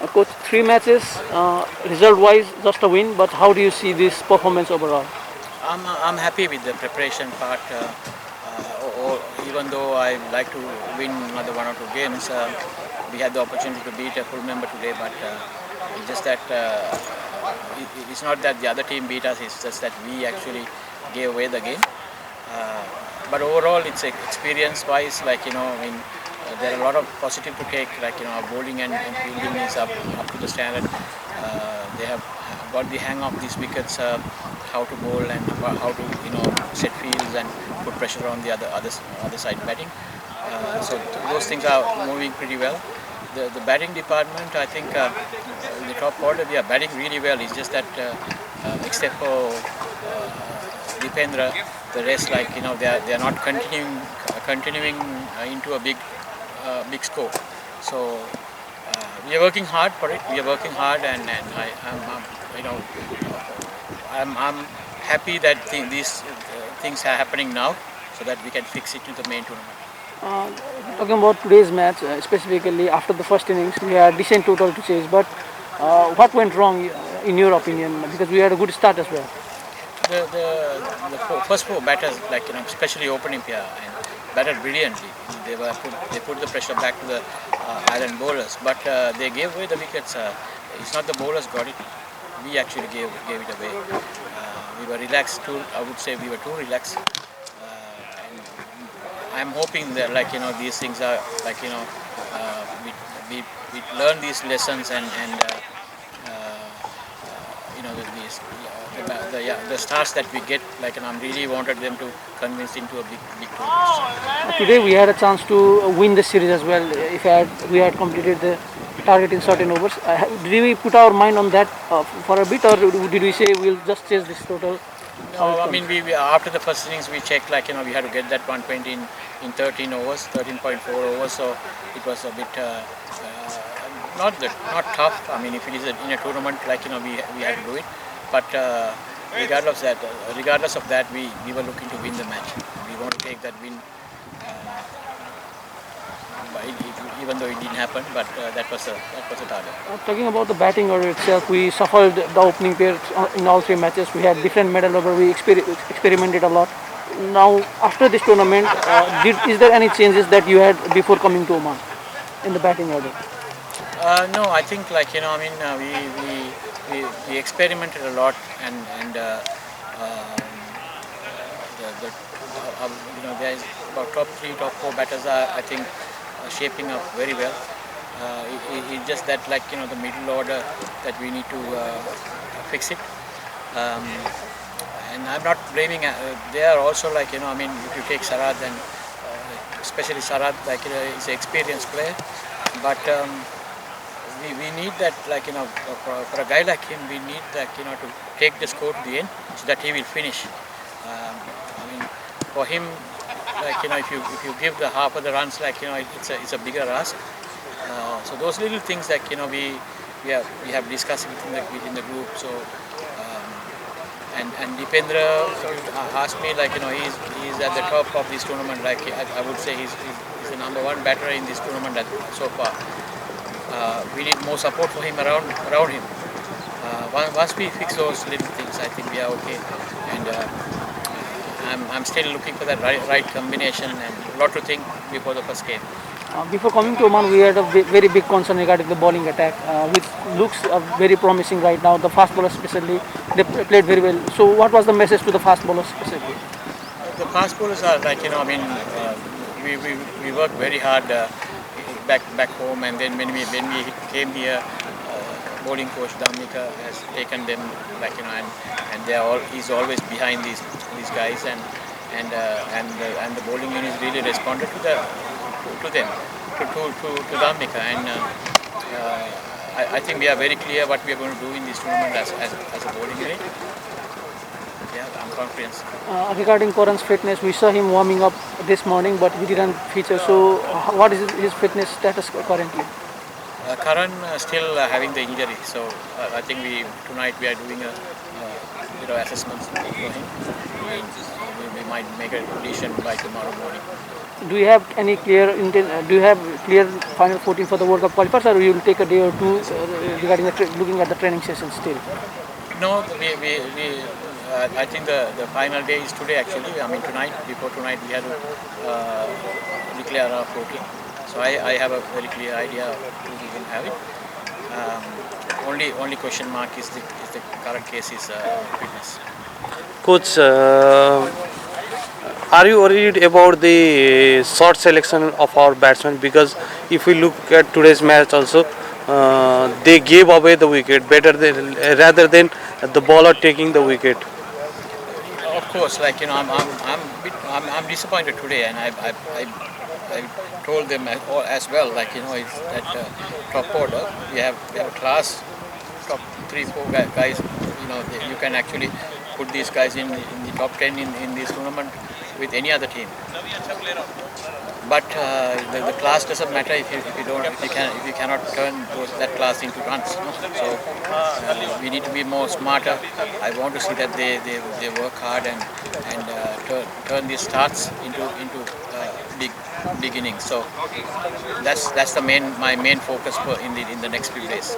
Coach, three matches, result-wise, just a win. But how do you see this performance overall? I'm happy with the preparation part. Even though I like to win another one or two games, we had the opportunity to beat a full member today. But it's just that it's not that the other team beat us. It's just that we actually gave away the game. Uh, but overall, it's experience-wise, there are a lot of positive to take. Our bowling and fielding is up to the standard. They have got the hang of these wickets, how to bowl and how to set fields and put pressure on the other side batting. So those things are moving pretty well. The batting department, I think, in the top order, they are batting really well. It's just that except for Dipendra, the rest, they are not continuing into a big score. So we are working hard for it. We are working hard, and I'm you know I'm happy that these things are happening now, so that we can fix it in the main tournament. Uh, Talking about today's match, specifically after the first innings, we had decent total to chase. But what went wrong, in your opinion? Because we had a good start as well. The first four batters, especially opening pair, and batted brilliantly. They put the pressure back to the island bowlers, but they gave away the wickets. It's not the bowlers got it. We actually gave it away. We were relaxed too. I would say we were too relaxed. And I'm hoping that these things are we learn these lessons and the stars that we get, I'm really wanted them to convince into a big tournament. Today we had a chance to win the series as well. If we had completed the target in certain overs, did we put our mind on that for a bit, or did we say we'll just chase this total? No, I mean we after the first innings we checked we had to get that 120 in 13 overs, 13.4 overs. So it was a bit not tough. I mean, if it is in a tournament we had to do it, but regardless of that, we were looking to win the match. We want to take that win, even though it didn't happen. But that was the target. Talking about the batting order itself, we suffered the opening pair in all three matches. We had different medal order. We experimented a lot. Now, after this tournament, is there any changes that you had before coming to Oman in the batting order? No, I think we experimented a lot, and there is about top three, top four batters are I think shaping up very well. It's just that the middle order that we need to fix it. Um, and I'm not blaming. They are also if you take Sarad, and especially Sarad, he's an experienced player, but we need that for a guy like him, we need to take the score to the end so that he will finish. For him, if you give the half of the runs, it's a bigger ask. So those little things we have discussed within the group. So and Dipendra asked me he's at the top of this tournament. I would say he's the number one batter in this tournament so far. We need more support for him around him. Once we fix those little things, I think we are okay. And I'm still looking for that right combination, and a lot to think before the first game. Before coming to Oman, we had a very big concern regarding the bowling attack, which looks very promising right now. The fast bowlers especially, they played very well. So what was the message to the fast bowlers specifically? The fast bowlers are we worked very hard back home, and then when we came here, bowling coach Damika has taken them and he's always behind these guys, and the bowling unit really responded to them to Damika, and I think we are very clear what we are going to do in this tournament as a bowling unit. Yeah, I'm confident. Regarding Karan's fitness, we saw him warming up this morning, but he didn't feature. So, what is his fitness status currently? Karan still having the injury, so I think tonight we are doing assessments for him. We might make a decision by tomorrow morning. Do you have any clear intent? Do you have clear final 14 for the World Cup qualifiers, or you will take a day or two regarding looking at the training session still? No, I think the final day is today actually. I mean tonight, before tonight we had to declare our 14. So I have a very clear idea of who we will have it. Only question mark is the current case is fitness. Coach, are you worried about the short selection of our batsmen? Because if we look at today's match also, they gave away the wicket better than rather than the bowler taking the wicket. Of course, like I'm disappointed today, and I told them as well, like it's that top order we have a class top 3 4 guys. You can actually put these guys in the top 10 in this tournament with any other team. But the class doesn't matter if you cannot turn that class into runs. So we need to be more smarter. I want to see that they work hard and turn these starts into big beginnings. So that's my main focus in the next few days.